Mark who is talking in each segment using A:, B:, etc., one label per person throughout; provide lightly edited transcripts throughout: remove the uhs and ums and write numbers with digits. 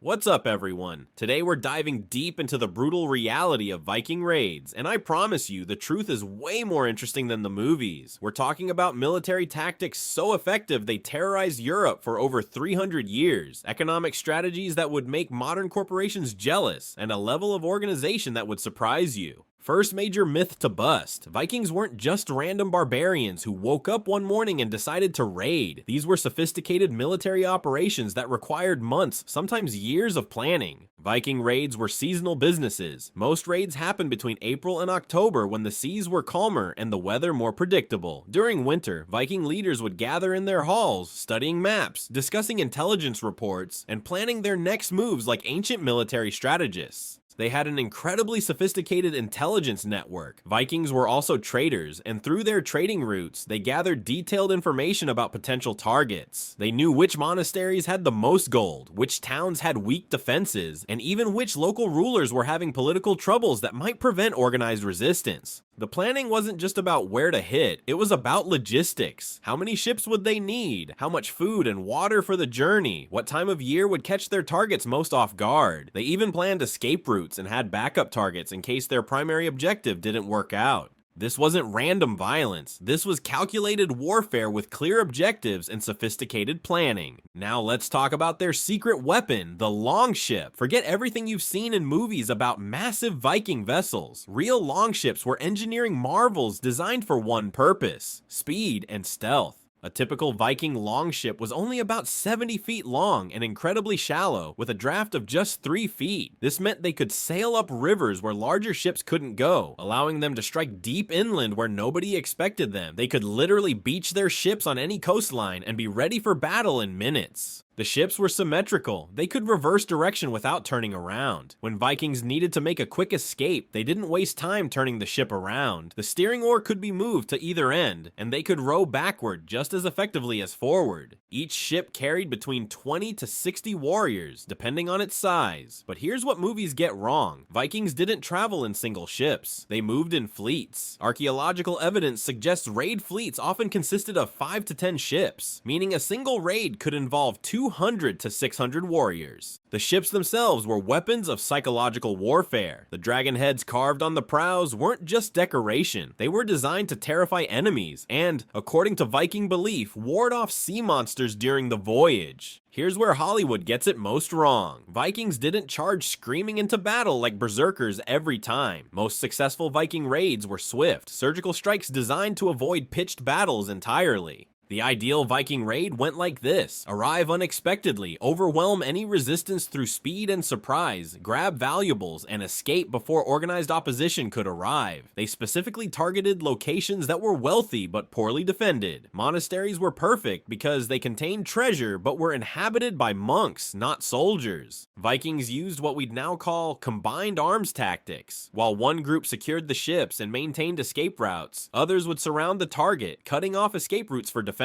A: What's up, everyone? Today we're diving deep into the brutal reality of Viking raids, and I promise you, the truth is way more interesting than the movies. We're talking about military tactics so effective they terrorized Europe for over 300 years, economic strategies that would make modern corporations jealous, and a level of organization that would surprise you. First major myth to bust: Vikings weren't just random barbarians who woke up one morning and decided to raid. These were sophisticated military operations that required months, sometimes years of planning. Viking raids were seasonal businesses. Most raids happened between April and October when the seas were calmer and the weather more predictable. During winter, Viking leaders would gather in their halls, studying maps, discussing intelligence reports, and planning their next moves like ancient military strategists. They had an incredibly sophisticated intelligence network. Vikings were also traders, and through their trading routes, they gathered detailed information about potential targets. They knew which monasteries had the most gold, which towns had weak defenses, and even which local rulers were having political troubles that might prevent organized resistance. The planning wasn't just about where to hit, it was about logistics. How many ships would they need? How much food and water for the journey? What time of year would catch their targets most off guard? They even planned escape routes and had backup targets in case their primary objective didn't work out. This wasn't random violence. This was calculated warfare with clear objectives and sophisticated planning. Now let's talk about their secret weapon, the longship. Forget everything you've seen in movies about massive Viking vessels. Real longships were engineering marvels designed for one purpose: speed and stealth. A typical Viking longship was only about 70 feet long and incredibly shallow, with a draft of just 3 feet. This meant they could sail up rivers where larger ships couldn't go, allowing them to strike deep inland where nobody expected them. They could literally beach their ships on any coastline and be ready for battle in minutes. The ships were symmetrical. They could reverse direction without turning around. When Vikings needed to make a quick escape, they didn't waste time turning the ship around. The steering oar could be moved to either end, and they could row backward just as effectively as forward. Each ship carried between 20 to 60 warriors, depending on its size. But here's what movies get wrong. Vikings didn't travel in single ships. They moved in fleets. Archaeological evidence suggests raid fleets often consisted of 5 to 10 ships, meaning a single raid could involve 200 to 600 warriors. The ships themselves were weapons of psychological warfare. The dragon heads carved on the prows weren't just decoration. They were designed to terrify enemies and, according to Viking belief, ward off sea monsters during the voyage. Here's where Hollywood gets it most wrong. Vikings didn't charge screaming into battle like berserkers every time. Most successful Viking raids were swift, surgical strikes designed to avoid pitched battles entirely. The ideal Viking raid went like this: arrive unexpectedly, overwhelm any resistance through speed and surprise, grab valuables, and escape before organized opposition could arrive. They specifically targeted locations that were wealthy but poorly defended. Monasteries were perfect because they contained treasure but were inhabited by monks, not soldiers. Vikings used what we'd now call combined arms tactics. While one group secured the ships and maintained escape routes, others would surround the target, cutting off escape routes for defenders.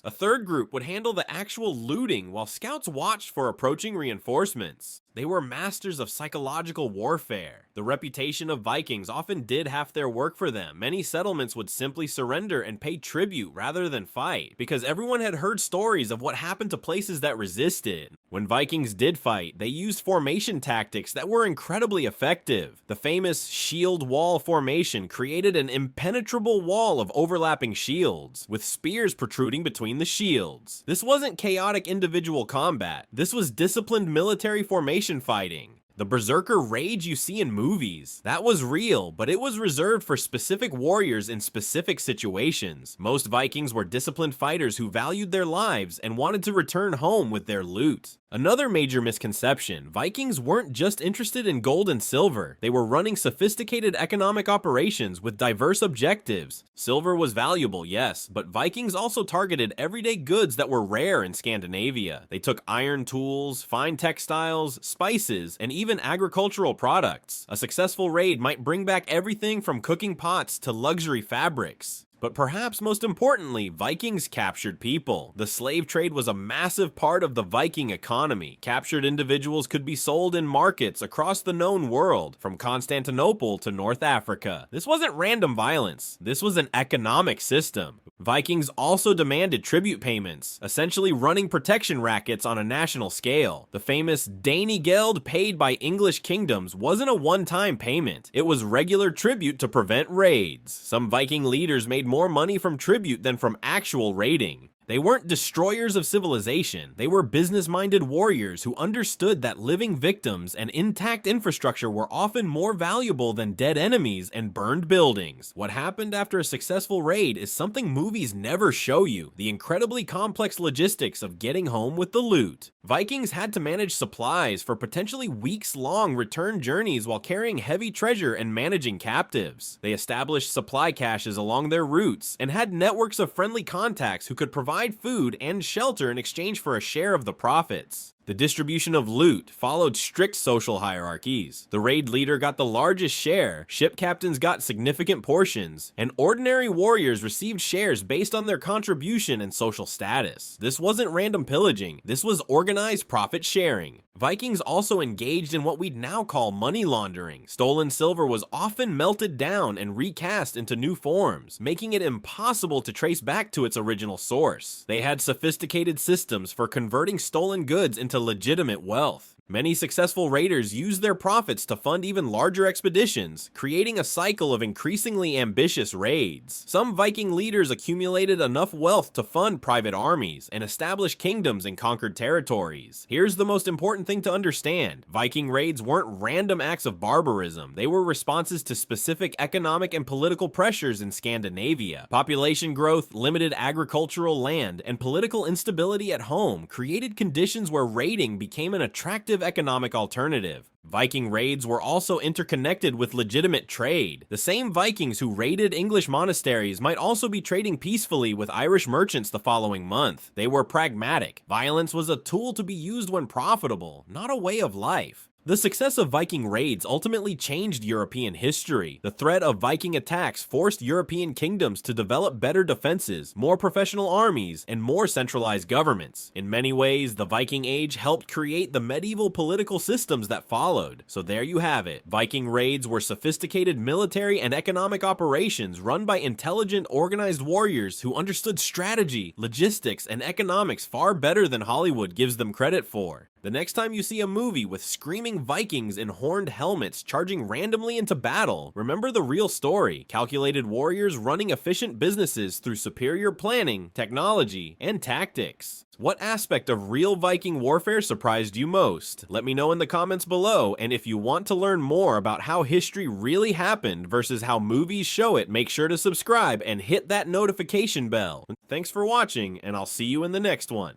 A: A third group would handle the actual looting while scouts watched for approaching reinforcements. They were masters of psychological warfare. The reputation of Vikings often did half their work for them. Many settlements would simply surrender and pay tribute rather than fight, because everyone had heard stories of what happened to places that resisted. When Vikings did fight, they used formation tactics that were incredibly effective. The famous shield wall formation created an impenetrable wall of overlapping shields, with spears protruding between the shields. This wasn't chaotic individual combat. This was disciplined military formation fighting. The berserker rage you see in movies, that was real, but it was reserved for specific warriors in specific situations. Most Vikings were disciplined fighters who valued their lives and wanted to return home with their loot. Another major misconception: Vikings weren't just interested in gold and silver. They were running sophisticated economic operations with diverse objectives. Silver was valuable, yes, but Vikings also targeted everyday goods that were rare in Scandinavia. They took iron tools, fine textiles, spices, and even agricultural products. A successful raid might bring back everything from cooking pots to luxury fabrics. But perhaps most importantly, Vikings captured people. The slave trade was a massive part of the Viking economy. Captured individuals could be sold in markets across the known world, from Constantinople to North Africa. This wasn't random violence. This was an economic system. Vikings also demanded tribute payments, essentially running protection rackets on a national scale. The famous Danegeld paid by English kingdoms wasn't a one-time payment. It was regular tribute to prevent raids. Some Viking leaders made more money from tribute than from actual raiding. They weren't destroyers of civilization, they were business-minded warriors who understood that living victims and intact infrastructure were often more valuable than dead enemies and burned buildings. What happened after a successful raid is something movies never show you, the incredibly complex logistics of getting home with the loot. Vikings had to manage supplies for potentially weeks-long return journeys while carrying heavy treasure and managing captives. They established supply caches along their routes and had networks of friendly contacts who could provide food and shelter in exchange for a share of the profits. The distribution of loot followed strict social hierarchies. The raid leader got the largest share, ship captains got significant portions, and ordinary warriors received shares based on their contribution and social status. This wasn't random pillaging, this was organized profit sharing. Vikings also engaged in what we'd now call money laundering. Stolen silver was often melted down and recast into new forms, making it impossible to trace back to its original source. They had sophisticated systems for converting stolen goods into legitimate wealth. Many successful raiders used their profits to fund even larger expeditions, creating a cycle of increasingly ambitious raids. Some Viking leaders accumulated enough wealth to fund private armies and establish kingdoms in conquered territories. Here's the most important thing to understand. Viking raids weren't random acts of barbarism. They were responses to specific economic and political pressures in Scandinavia. Population growth, limited agricultural land, and political instability at home created conditions where raiding became an attractive economic alternative. Viking raids were also interconnected with legitimate trade. The same Vikings who raided English monasteries might also be trading peacefully with Irish merchants the following month. They were pragmatic. Violence was a tool to be used when profitable, not a way of life. The success of Viking raids ultimately changed European history. The threat of Viking attacks forced European kingdoms to develop better defenses, more professional armies, and more centralized governments. In many ways, the Viking Age helped create the medieval political systems that followed. So there you have it. Viking raids were sophisticated military and economic operations run by intelligent, organized warriors who understood strategy, logistics, and economics far better than Hollywood gives them credit for. The next time you see a movie with screaming Vikings in horned helmets charging randomly into battle, remember the real story: calculated warriors running efficient businesses through superior planning, technology, and tactics. What aspect of real Viking warfare surprised you most? Let me know in the comments below, and if you want to learn more about how history really happened versus how movies show it, make sure to subscribe and hit that notification bell. Thanks for watching, and I'll see you in the next one.